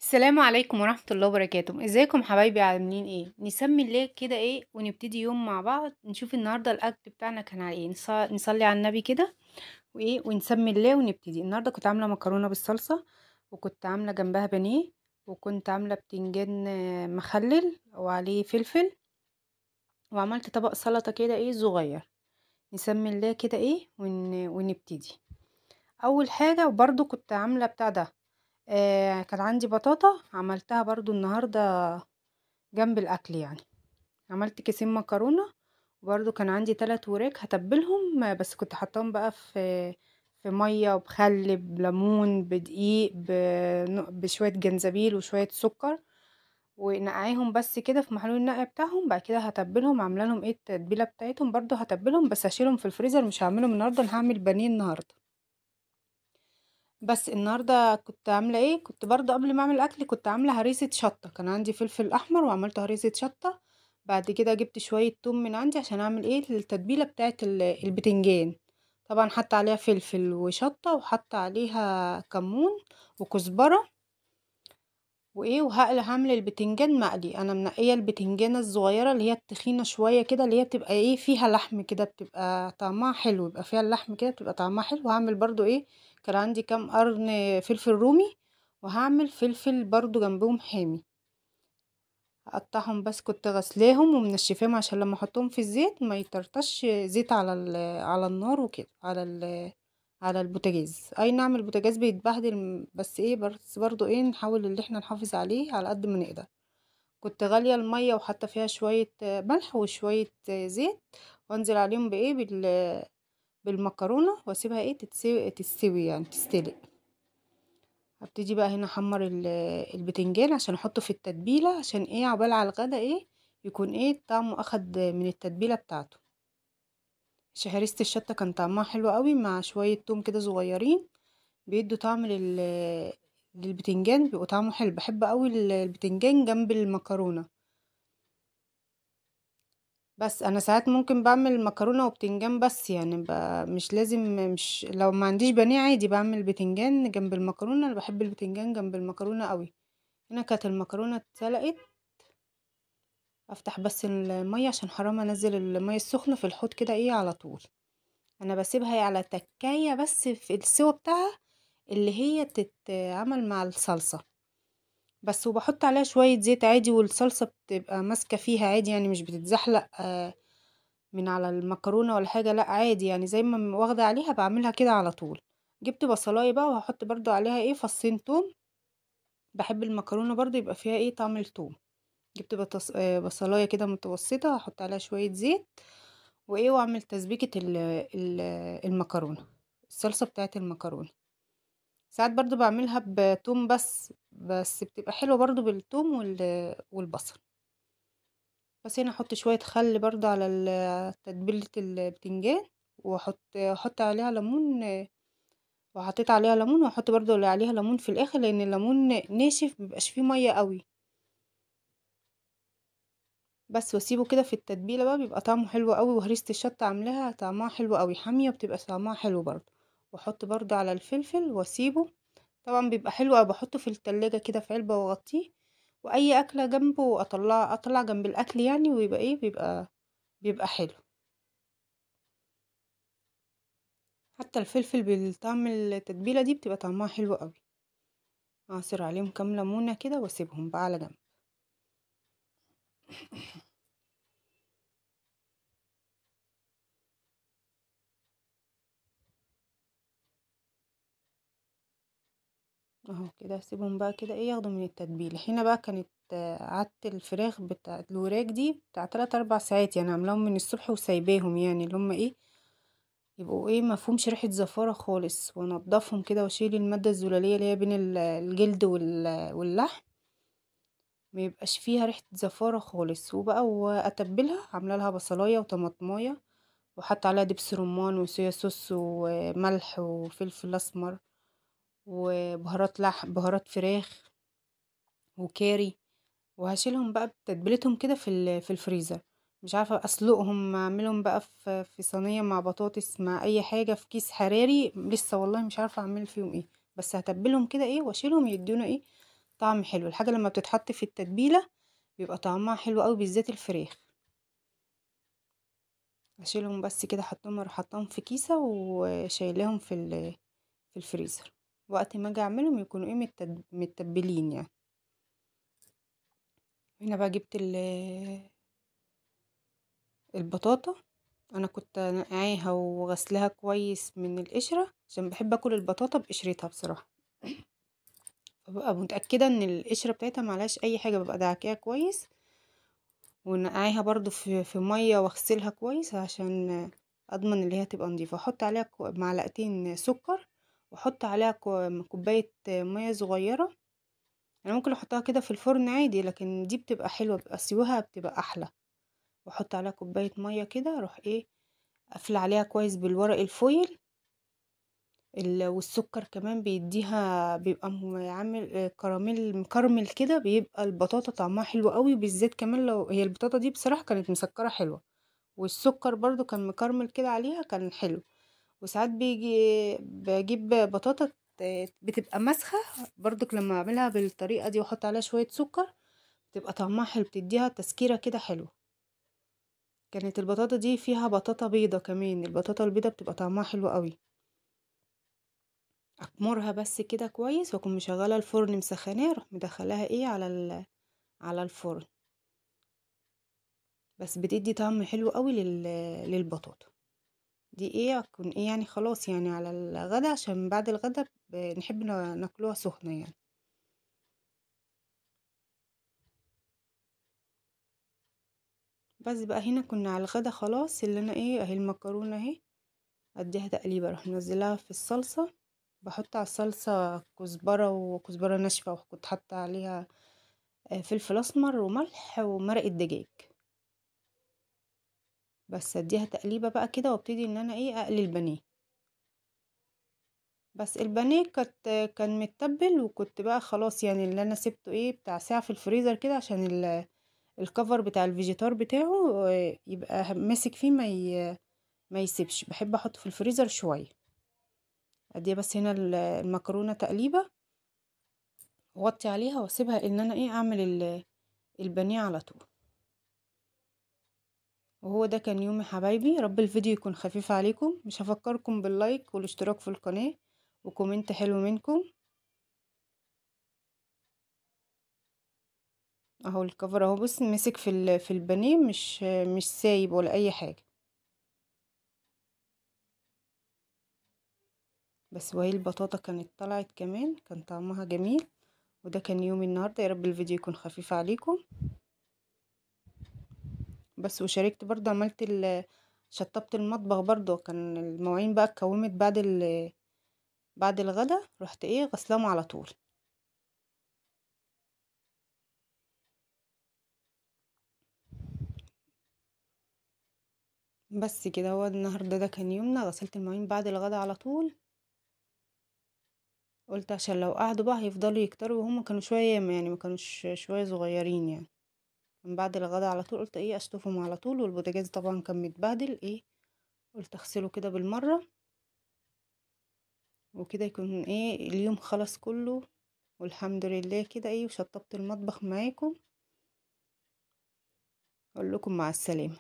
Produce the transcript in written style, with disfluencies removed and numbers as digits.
السلام عليكم ورحمة الله وبركاته، ازيكم حبايبي عاملين ايه؟ نسمي الله كده ايه ونبتدي يوم مع بعض نشوف النهارده الاكل بتاعنا كان على ايه. نصلي على النبي كده وايه ونسمي الله ونبتدي. النهارده كنت عاملة مكرونة بالصلصة، وكنت عاملة جنبها بانيه، وكنت عاملة بتنجان مخلل وعليه فلفل، وعملت طبق سلطة كده ايه صغير. نسمي الله كده ايه ونبتدي. اول حاجة وبرضو كنت عاملة بتاع ده، كان عندي بطاطا عملتها برضو النهاردة جنب الأكل يعني. عملت كيسين مكرونة، وبرضو كان عندي 3 وراك هتبلهم، بس كنت حطاهم بقى في مية وبخل بليمون بدقيق بشوية جنزبيل وشوية سكر، ونقعيهم بس كده في محلول النقع بتاعهم. بعد كده هتبلهم، عامله لهم ايه التتبيله بتاعتهم برضو هتبلهم، بس هشيلهم في الفريزر مش هعملهم النهارده، انا هعمل بانيه النهارده. بس النهارده كنت عامله ايه، كنت برضو قبل ما اعمل الاكل كنت عامله هريسه شطه، كان عندي فلفل احمر وعملت هريسه شطه. بعد كده جبت شويه توم من عندي عشان اعمل ايه التتبيله بتاعه البتنجان. طبعا حط عليها فلفل وشطه، وحط عليها كمون وكزبره وايه، هعمل البتنجان مقلي. انا منقيه البتنجانه الصغيره اللي هي التخينه شويه كده، اللي هي بتبقى ايه فيها لحم كده، بتبقى طعمها حلو، يبقى فيها اللحم كده بتبقى طعمها حلو. وهعمل برضو ايه، كان عندي كام قرن فلفل رومي، وهعمل فلفل برضو جنبهم حامي. هقطعهم، بس كنت غسلاهم ومنشفاهم عشان لما احطهم في الزيت ما يطرطش زيت على النار وكده، على البوتاجاز. اي نعم البوتاجاز بيتبهدل، بس ايه، بس برضو ايه نحاول اللي احنا نحافظ عليه على قد ما نقدر. كنت غالية المية وحاطة فيها شوية ملح وشوية زيت، وانزل عليهم بايه بالمكرونة، واسيبها ايه تستوي يعني تستلق. هبتدي بقى هنا احمر البتنجان عشان احطه في التتبيلة، عشان ايه عقبال على الغدا ايه يكون ايه طعمه اخد من التتبيلة بتاعته. شهريسة الشطة كان طعمها حلو قوي مع شوية توم كده صغيرين، بيدوا طعم للبتنجان، بيبقوا طعمه حلو. بحب قوي البتنجان جنب المكرونة. بس انا ساعات ممكن بعمل مكرونه وبتنجان، بس يعني مش لازم، مش لو ما عنديش بانيه عادي بعمل بتنجان جنب المكرونه. انا بحب البتنجان جنب المكرونه قوي. هنا كانت المكرونه اتسلقت، افتح بس الميه عشان حرام انزل الميه السخنه في الحوض كده ايه على طول. انا بسيبها على تكايه بس في السوا بتاعها، اللي هي تتعمل مع الصلصه بس، وبحط عليها شويه زيت عادي، والصلصه بتبقى ماسكه فيها عادي يعني، مش بتتزحلق من على المكرونة ولا حاجة، لا عادي يعني زي ما واخدة عليها بعملها كده على طول. جبت بصلاية بقى وهحط برضو عليها ايه فصين توم، بحب المكرونة برضو يبقى فيها ايه طعم التوم. جبت بصلاية كده متوسطة، هحط عليها شوية زيت وايه، واعمل تسبيكة المكرونة، الصلصة بتاعت المكرونة. ساعات برضو بعملها بتوم بس بتبقى حلوة برضو بالتوم والبصل. بس هنا احط شوية خل برضو على تتبيلة البتنجان، احط عليها ليمون، وحطيت عليها ليمون، واحط برضو اللي عليها ليمون في الاخر، لان الليمون ناشف مبيبقاش فيه مية قوي. بس واسيبه كده في التتبيله بقى بيبقى طعمه حلو قوي. وهريسة الشطه عاملاها طعمها حلو قوي، حاميه بتبقى طعمها حلو برضو. واحط برضو على الفلفل واسيبه. طبعا بيبقى حلو قوي، بحطه في التلاجة كده في علبه واغطيه، واي اكله جنبه اطلع جنب الاكل يعني، ويبقى ايه بيبقى حلو. حتى الفلفل بالطعم التتبيله دي بتبقى طعمها حلو قوي. اعصر عليهم كام ليمونه كده واسيبهم بقى على جنب. اهو كده اسيبهم بقى كده ايه ياخدوا من التتبيله. هنا بقى كانت عدت الفراخ بتاعه الوراك دي بتاع 3 4 ساعات يعني، عاملاهم من الصبح وسايباهم يعني، اللي هم ايه يبقوا ايه مفهومش ريحه زفاره خالص. وانضفهم كده واشيل الماده الزلاليه اللي هي بين الجلد واللحم، ما يبقاش فيها ريحه زفاره خالص. وبقى واتبلها، عامله لها بصلايه وطماطمايه، وحط عليها دبس رمان وصويا صوص وملح وفلفل اسمر وبهارات بهارات فراخ وكاري. وهشيلهم بقى بتتبيلتهم كده في الفريزر. مش عارفه اسلقهم، اعملهم بقى في صينيه مع بطاطس مع اي حاجه في كيس حراري، لسه والله مش عارفه اعمل فيهم ايه. بس هتبلهم كده ايه واشيلهم يدونا ايه طعم حلو. الحاجة لما بتتحط في التتبيلة بيبقى طعمها حلو قوي، بالذات الفراخ. اشيلهم بس كده، حطهم في كيسة وشايلاهم في الفريزر، وقت ما اجي اعملهم يكونوا ايه متبلين يعني. هنا بقى جبت البطاطا. انا كنت نقعاها وغسلها كويس من القشرة، عشان بحب اكل البطاطا بقشرتها بصراحة. فببقى متأكدة ان القشرة بتاعتها معلهاش اي حاجة، ببقى دعكاها كويس ونقعيها برضو في مية واغسلها كويس، عشان اضمن اللي هي تبقى نضيفة. احط عليها معلقتين سكر، واحط عليها كوباية مية صغيرة. انا ممكن احطها كده في الفرن عادي، لكن دي بتبقى حلوة، بيبقى سواها بتبقى احلى. واحط عليها كوباية مية كده، اروح ايه قافلة عليها كويس بالورق الفويل. والسكر كمان بيديها، بيبقى عامل كراميل مكرمل كده، بيبقى البطاطا طعمها حلو قوي، بالذات كمان لو هي البطاطا دي بصراحة كانت مسكرة حلوة، والسكر برضو كان مكرمل كده عليها، كان حلو. وساعات بجيب بطاطا بتبقى مسخة برضك، لما اعملها بالطريقة دي واحط عليها شوية سكر بتبقى طعمها حلو، بتديها تسكيرة كده حلو. كانت البطاطا دي فيها بطاطا بيضة كمان، البطاطا البيضة بتبقى طعمها حلو قوي. اكمرها بس كده كويس، واكون مشغله الفرن مسخناه، اروح مدخلاها ايه على الفرن. بس بتدي طعم حلو قوي للبطاطا دي. ايه اكون ايه يعني خلاص يعني على الغدا، عشان بعد الغدا نحب ناكلوها سخنه يعني. بس بقى هنا كنا على الغدا خلاص، اللي انا ايه اهي المكرونه اهي، اديها تقليبه، اروح منزلاها في الصلصه. بحط على الصلصه كزبره وكزبره ناشفه، وكنت حاطه عليها فلفل اسمر وملح ومرقه دجاج. بس اديها تقليبه بقى كده، وابتدي ان انا ايه اقلي البانيه. بس البانيه كان متبل، وكنت بقى خلاص يعني اللي انا سبته ايه بتاع ساعه في الفريزر كده، عشان الكفر بتاع الفيجيتار بتاعه يبقى ماسك فيه، ما يسيبش. بحب احطه في الفريزر شويه. اديها بس هنا المكرونه تقليبه، وغطي عليها واسيبها ان انا ايه اعمل البانيه على طول. وهو ده كان يومي حبايبي. رب الفيديو يكون خفيف عليكم. مش هفكركم باللايك والاشتراك في القناة وكومنت حلو منكم. اهو الكفر اهو، بص مسك في البانيه، مش سايب ولا اي حاجة. بس وهي البطاطا كانت طلعت كمان، كان طعمها جميل. وده كان يومي النهاردة. يا رب الفيديو يكون خفيف عليكم. بس وشاركت برضه، عملت شطبت المطبخ برضه. كان المواعين بقى اتكومت بعد الغدا، رحت ايه غسلاهم على طول. بس كده، هو النهارده ده كان يومنا. غسلت المواعين بعد الغدا على طول. قلت عشان لو قعدوا بقى هيفضلوا يكتروا، وهم كانوا شوية يعني، ما كانوش شوية صغيرين يعني. من بعد الغدا على طول قلت ايه اشطفهم على طول. والبوتاجاز طبعا كان متبهدل ايه، قلت اغسله كده بالمرة، وكده يكون ايه اليوم خلص كله. والحمد لله كده ايه، وشطبت المطبخ معاكم. اقول لكم مع السلامة.